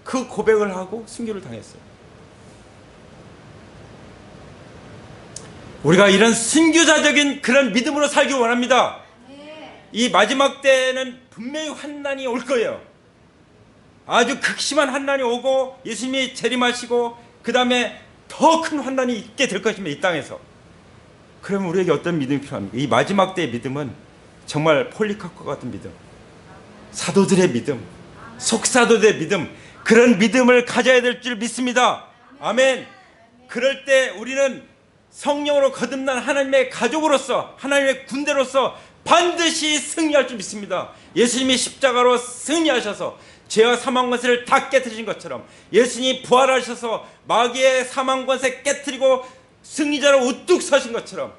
그 고백을 하고 순교를 당했어요. 우리가 이런 순교자적인 그런 믿음으로 살기 원합니다. 이 마지막 때는 분명히 환난이 올 거예요. 아주 극심한 환난이 오고 예수님이 재림하시고 그 다음에 더 큰 환난이 있게 될 것입니다. 이 땅에서. 그러면 우리에게 어떤 믿음이 필요합니까? 이 마지막 때의 믿음은 정말 폴리캅과 같은 믿음, 사도들의 믿음, 속사도들의 믿음, 그런 믿음을 가져야 될 줄 믿습니다. 아멘. 그럴 때 우리는 성령으로 거듭난 하나님의 가족으로서, 하나님의 군대로서 반드시 승리할 줄 믿습니다. 예수님이 십자가로 승리하셔서 죄와 사망 권세를 다 깨뜨리신 것처럼, 예수님이 부활하셔서 마귀의 사망 권세 깨뜨리고 승리자로 우뚝 서신 것처럼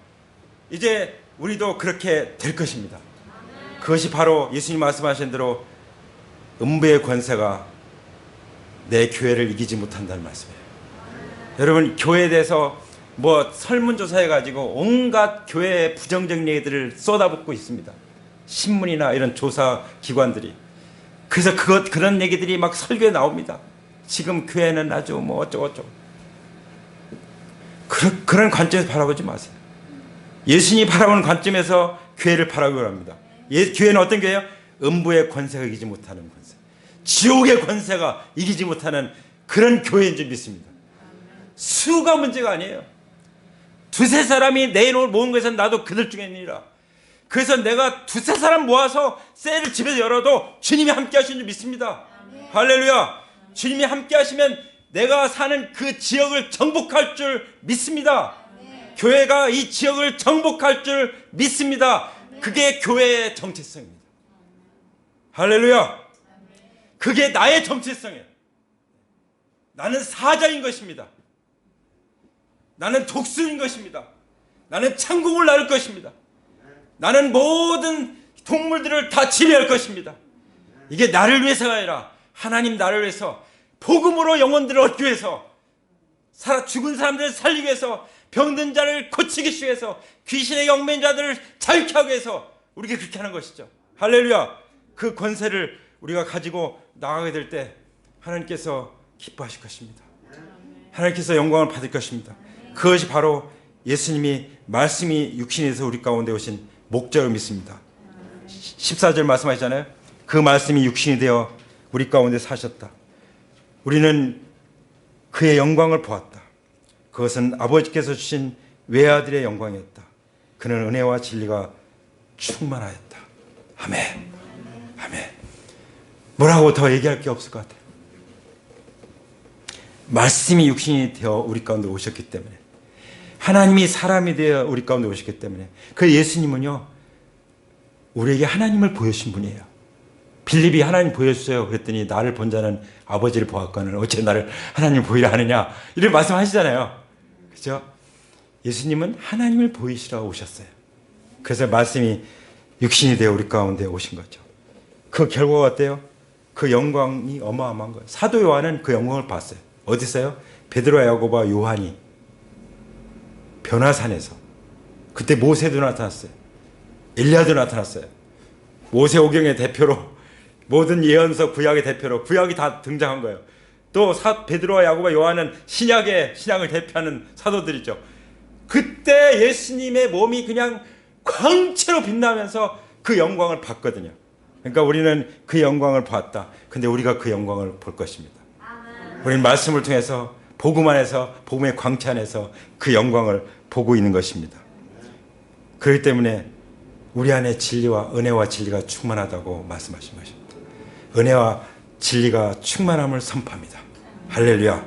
이제 우리도 그렇게 될 것입니다. 그것이 바로 예수님 말씀하신 대로 음부의 권세가 내 교회를 이기지 못한다는 말씀이에요. 여러분, 교회에 대해서 뭐 설문조사해가지고 온갖 교회의 부정적 얘기들을 쏟아붓고 있습니다. 신문이나 이런 조사 기관들이. 그래서 그런 얘기들이 막 설교에 나옵니다. 지금 교회는 아주 뭐 어쩌고저쩌고. 그런 관점에서 바라보지 마세요. 예수님이 바라보는 관점에서 교회를 바라보기 합니다. 교회는 어떤 교회예요? 음부의 권세가 이기지 못하는 권세, 지옥의 권세가 이기지 못하는 그런 교회인 줄 믿습니다. 수가 문제가 아니에요. 두세 사람이 내 이름을 모은 것은 나도 그들 중에 있느니라. 그래서 내가 두세 사람 모아서 셀을 집에서 열어도 주님이 함께 하시는 줄 믿습니다. 할렐루야. 주님이 함께 하시면 내가 사는 그 지역을 정복할 줄 믿습니다. 교회가 이 지역을 정복할 줄 믿습니다. 그게 교회의 정체성입니다. 할렐루야. 그게 나의 정체성이에요. 나는 사자인 것입니다. 나는 독수리인 것입니다. 나는 천국을 나를 것입니다. 나는 모든 동물들을 다 지배할 것입니다. 이게 나를 위해서가 아니라 하나님 나를 위해서, 복음으로 영혼들을 얻기 위해서, 죽은 사람들을 살리기 위해서, 병든 자를 고치기 위해서, 귀신의 영매인 자들을 자유케 하기 위해서 우리가 그렇게 하는 것이죠. 할렐루야. 그 권세를 우리가 가지고 나가게 될 때 하나님께서 기뻐하실 것입니다. 하나님께서 영광을 받을 것입니다. 그것이 바로 예수님이 말씀이 육신이 돼서 우리 가운데 오신 목적을 믿습니다. 14절 말씀하시잖아요. 그 말씀이 육신이 되어 우리 가운데 사셨다. 우리는 그의 영광을 보았다. 그것은 아버지께서 주신 외아들의 영광이었다. 그는 은혜와 진리가 충만하였다. 아멘. 아멘. 뭐라고 더 얘기할 게 없을 것 같아요. 말씀이 육신이 되어 우리 가운데 오셨기 때문에, 하나님이 사람이 되어 우리 가운데 오셨기 때문에, 그 예수님은요 우리에게 하나님을 보여주신 분이에요. 빌립이 하나님 보여주세요 그랬더니 나를 본 자는 아버지를 보았거늘 어째 나를 하나님 보이라 하느냐, 이런 말씀하시잖아요. 그렇죠? 예수님은 하나님을 보이시라고 오셨어요. 그래서 말씀이 육신이 되어 우리 가운데 오신 거죠. 그 결과가 어때요? 그 영광이 어마어마한 거예요. 사도 요한은 그 영광을 봤어요. 어디서요? 베드로와 야고보와 요한이 변화산에서. 그때 모세도 나타났어요. 엘리야도 나타났어요. 모세오경의 대표로, 모든 예언서 구약의 대표로 구약이 다 등장한 거예요. 또 베드로와 야고보와 요한은 신약을 대표하는 사도들이죠. 그때 예수님의 몸이 그냥 광채로 빛나면서 그 영광을 봤거든요. 그러니까 우리는 그 영광을 봤다. 근데 우리가 그 영광을 볼 것입니다. 우리는 말씀을 통해서, 복음 안에서, 복음의 광채 안에서 그 영광을 보고 있는 것입니다. 그렇기 때문에 우리 안에 진리와 은혜와 진리가 충만하다고 말씀하신 것입니다. 은혜와 진리가 충만함을 선포합니다. 할렐루야.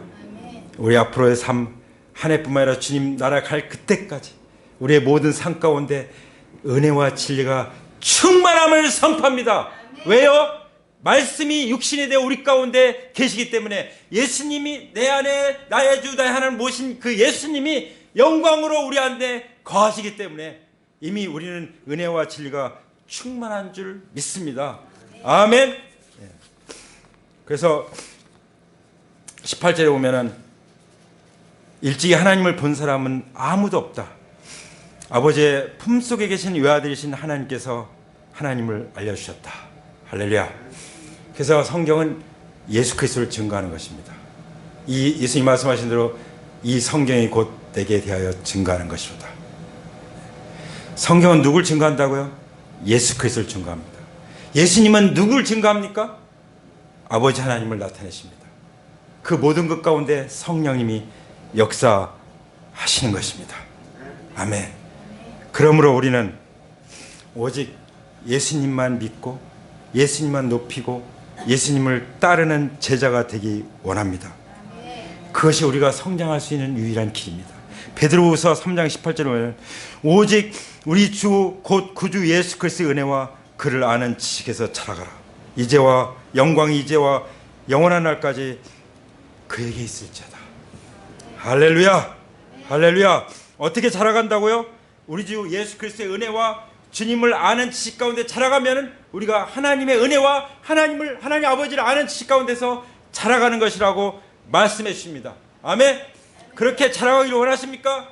우리 앞으로의 삶 한 해뿐만 아니라 주님 나라 갈 그때까지 우리의 모든 삶 가운데 은혜와 진리가 충만함을 선포합니다. 왜요? 말씀이 육신이 되어 우리 가운데 계시기 때문에, 예수님이 내 안에 나의 주 나의 하나님 모신 그 예수님이 영광으로 우리 안에 거하시기 때문에 이미 우리는 은혜와 진리가 충만한 줄 믿습니다. 아멘. 그래서 18절에 보면은 일찍이 하나님을 본 사람은 아무도 없다. 아버지의 품속에 계신 외아들이신 하나님께서 하나님을 알려주셨다. 할렐루야. 그래서 성경은 예수 그리스도를 증거하는 것입니다. 이 예수님 말씀하신 대로 이 성경이 곧 내게 대하여 증거하는 것이로다. 성경은 누굴 증거한다고요? 예수 그리스도를 증거합니다. 예수님은 누굴 증거합니까? 아버지 하나님을 나타내십니다. 그 모든 것 가운데 성령님이 역사하시는 것입니다. 아멘. 그러므로 우리는 오직 예수님만 믿고 예수님만 높이고 예수님을 따르는 제자가 되기 원합니다. 그것이 우리가 성장할 수 있는 유일한 길입니다. 베드로후서 3장 18절에 보면 오직 우리 주 곧 구주 예수 그리스도의 은혜와 그를 아는 지식에서 자라가라. 이제와 영광이 이제와 영원한 날까지 그에게 있을지어다. 할렐루야. 할렐루야. 어떻게 자라간다고요? 우리 주 예수 그리스도의 은혜와 주님을 아는 지식 가운데 자라가면 우리가 하나님의 은혜와 하나님 아버지를 아는 지식 가운데서 자라가는 것이라고 말씀해 주십니다. 아멘. 그렇게 자라가기를 원하십니까?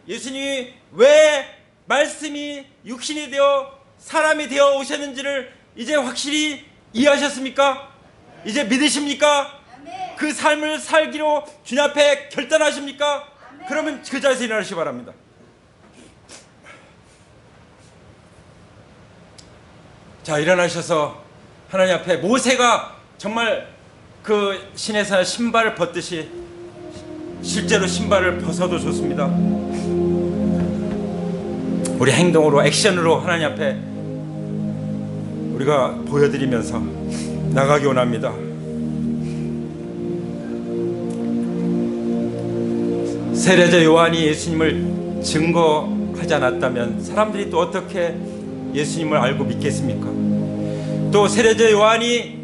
예수님이 왜 말씀이 육신이 되어 사람이 되어 오셨는지를 이제 확실히 이해하셨습니까? 이제 믿으십니까? 그 삶을 살기로 주님 앞에 결단하십니까? 그러면 그 자리에서 일어나시기 바랍니다. 자, 일어나셔서 하나님 앞에 모세가 정말 그 시내산 신발을 벗듯이 실제로 신발을 벗어도 좋습니다. 우리 행동으로, 액션으로 하나님 앞에 우리가 보여드리면서 나가기 원합니다. 세례자 요한이 예수님을 증거하지 않았다면 사람들이 또 어떻게 예수님을 알고 믿겠습니까? 또 세례자 요한이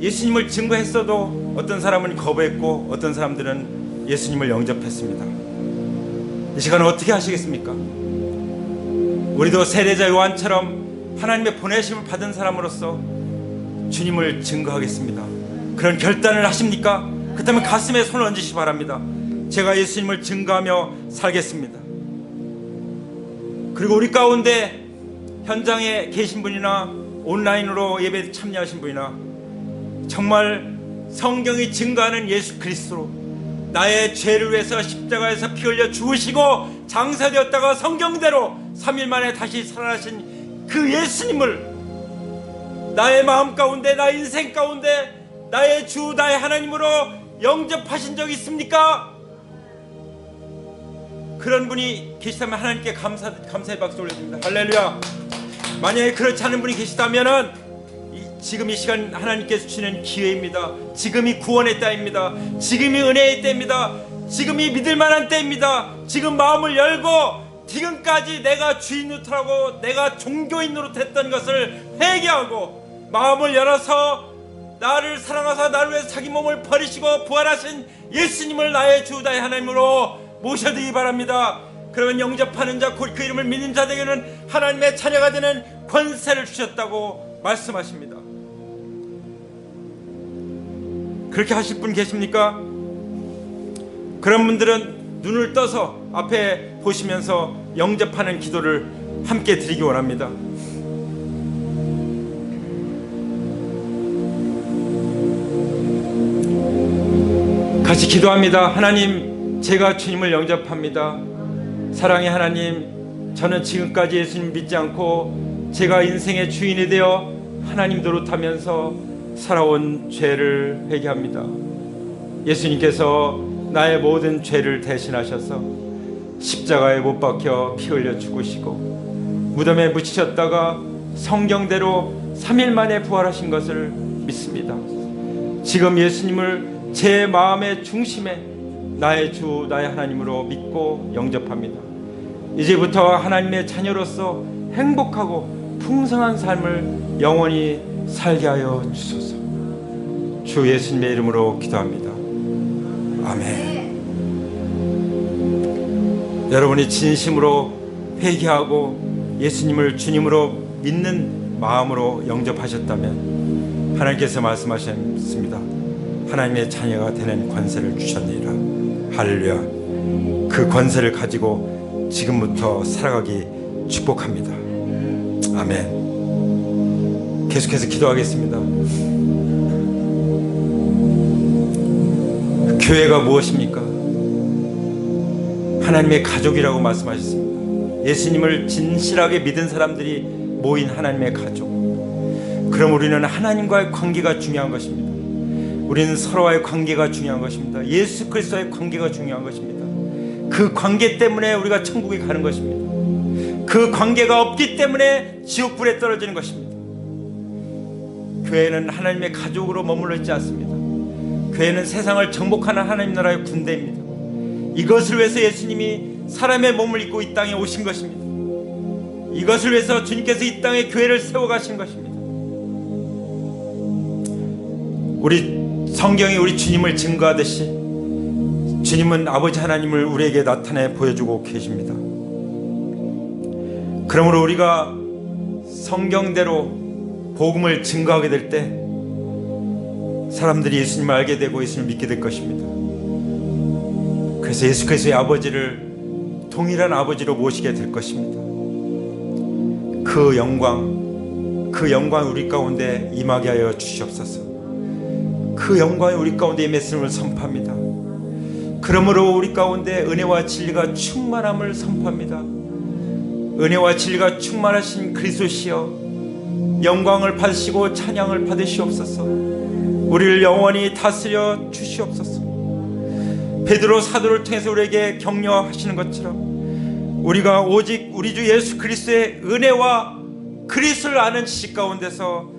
예수님을 증거했어도 어떤 사람은 거부했고 어떤 사람들은 예수님을 영접했습니다. 이 시간은 어떻게 하시겠습니까? 우리도 세례자 요한처럼 하나님의 보내심을 받은 사람으로서 주님을 증거하겠습니다. 그런 결단을 하십니까? 그렇다면 가슴에 손을 얹으시기 바랍니다. 제가 예수님을 증거하며 살겠습니다. 그리고 우리 가운데 현장에 계신 분이나 온라인으로 예배에 참여하신 분이나 정말 성경이 증거하는 예수 그리스도로 나의 죄를 위해서 십자가에서 피 흘려 죽으시고 장사되었다가 성경대로 3일 만에 다시 살아나신 그 예수님을 나의 마음 가운데, 나의 인생 가운데 나의 주, 나의 하나님으로 영접하신 적이 있습니까? 그런 분이 계시다면 하나님께 감사의 박수 올려드립니다. 할렐루야. 만약에 그렇지 않은 분이 계시다면 지금 이 시간 하나님께서 주시는 기회입니다. 지금이 구원의 때입니다. 지금이 은혜의 때입니다. 지금이 믿을 만한 때입니다. 지금 마음을 열고 지금까지 내가 주인 노릇하고 내가 종교인 노릇했던 것을 회개하고 마음을 열어서 나를 사랑하사 나를 위해서 자기 몸을 버리시고 부활하신 예수님을 나의 주, 나의 하나님으로 모셔드리기 바랍니다. 그러면 영접하는 자, 곧 그 이름을 믿는 자에게는 하나님의 자녀가 되는 권세를 주셨다고 말씀하십니다. 그렇게 하실 분 계십니까? 그런 분들은 눈을 떠서 앞에 보시면서 영접하는 기도를 함께 드리기 원합니다. 같이 기도합니다. 하나님, 제가 주님을 영접합니다. 사랑의 하나님, 저는 지금까지 예수님 믿지 않고 제가 인생의 주인이 되어 하나님 노릇하면서 살아온 죄를 회개합니다. 예수님께서 나의 모든 죄를 대신하셔서 십자가에 못 박혀 피 흘려 죽으시고 무덤에 묻히셨다가 성경대로 3일 만에 부활하신 것을 믿습니다. 지금 예수님을 제 마음의 중심에 나의 주, 나의 하나님으로 믿고 영접합니다. 이제부터 하나님의 자녀로서 행복하고 풍성한 삶을 영원히 살게 하여 주소서. 주 예수님의 이름으로 기도합니다. 아멘. 여러분이 진심으로 회개하고 예수님을 주님으로 믿는 마음으로 영접하셨다면 하나님께서 말씀하셨습니다. 하나님의 자녀가 되는 권세를 주셨느니라. 할렐루야. 그 권세를 가지고 지금부터 살아가기 축복합니다. 아멘. 계속해서 기도하겠습니다. 교회가 무엇입니까? 하나님의 가족이라고 말씀하셨습니다. 예수님을 진실하게 믿은 사람들이 모인 하나님의 가족. 그럼 우리는 하나님과의 관계가 중요한 것입니다. 우리는 서로와의 관계가 중요한 것입니다. 예수 그리스도의 관계가 중요한 것입니다. 그 관계 때문에 우리가 천국에 가는 것입니다. 그 관계가 없기 때문에 지옥불에 떨어지는 것입니다. 교회는 하나님의 가족으로 머물러 있지 않습니다. 교회는 세상을 정복하는 하나님 나라의 군대입니다. 이것을 위해서 예수님이 사람의 몸을 입고 이 땅에 오신 것입니다. 이것을 위해서 주님께서 이 땅에 교회를 세워가신 것입니다. 우리 성경이 우리 주님을 증거하듯이 주님은 아버지 하나님을 우리에게 나타내 보여주고 계십니다. 그러므로 우리가 성경대로 복음을 증거하게 될 때 사람들이 예수님을 알게 되고 예수님을 믿게 될 것입니다. 그래서 예수 그리스도의 아버지를 동일한 아버지로 모시게 될 것입니다. 그 영광 우리 가운데 임하게 하여 주시옵소서. 그 영광이 우리 가운데 임했음을 선포합니다. 그러므로 우리 가운데 은혜와 진리가 충만함을 선포합니다. 은혜와 진리가 충만하신 그리스도시여, 영광을 받으시고 찬양을 받으시옵소서. 우리를 영원히 다스려 주시옵소서. 베드로 사도를 통해서 우리에게 격려하시는 것처럼 우리가 오직 우리 주 예수 그리스도의 은혜와 그리스도를 아는 지식 가운데서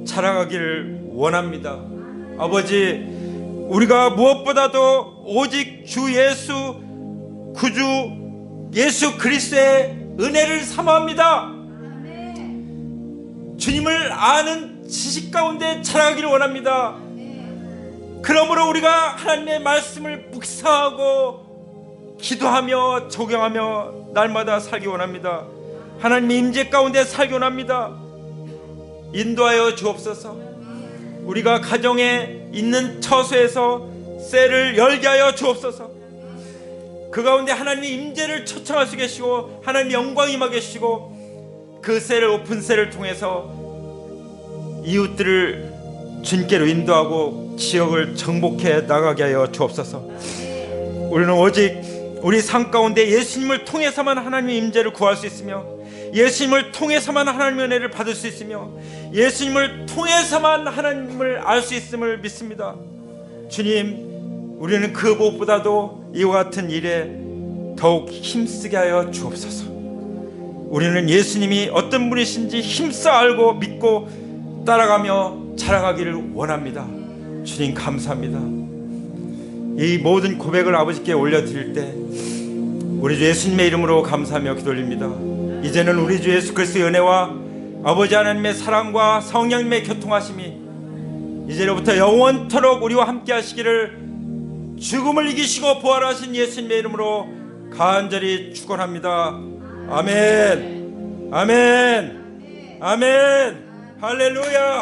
자라가기를 원합니다. 아버지, 우리가 무엇보다도 오직 주 예수 구주 예수 그리스도의 은혜를 사모합니다. 주님을 아는 지식 가운데 자라가기를 원합니다. 그러므로 우리가 하나님의 말씀을 묵상하고 기도하며 적용하며 날마다 살기 원합니다. 하나님의 임재 가운데 살기 원합니다. 인도하여 주옵소서. 우리가 가정에 있는 처소에서 셀을 열게 하여 주옵소서. 그 가운데 하나님의 임재를 초청할 수 계시고 하나님의 영광이 임하게 계시고 그 셀을 오픈 셀을 통해서 이웃들을 주님께로 인도하고 지역을 정복해 나가게 하여 주옵소서. 우리는 오직 우리 삶 가운데 예수님을 통해서만 하나님의 임재를 구할 수 있으며 예수님을 통해서만 하나님의 은혜를 받을 수 있으며 예수님을 통해서만 하나님을 알 수 있음을 믿습니다. 주님, 우리는 그 무엇보다도 이와 같은 일에 더욱 힘쓰게 하여 주옵소서. 우리는 예수님이 어떤 분이신지 힘써 알고 믿고 따라가며 자라가기를 원합니다. 주님 감사합니다. 이 모든 고백을 아버지께 올려드릴 때 우리 주 예수님의 이름으로 감사하며 기도드립니다. 이제는 우리 주 예수 그리스도의 은혜와 아버지 하나님의 사랑과 성령님의 교통하심이 이제로부터 영원토록 우리와 함께 하시기를 죽음을 이기시고 부활하신 예수님의 이름으로 간절히 축원합니다. 아멘, 아멘, 아멘, 할렐루야.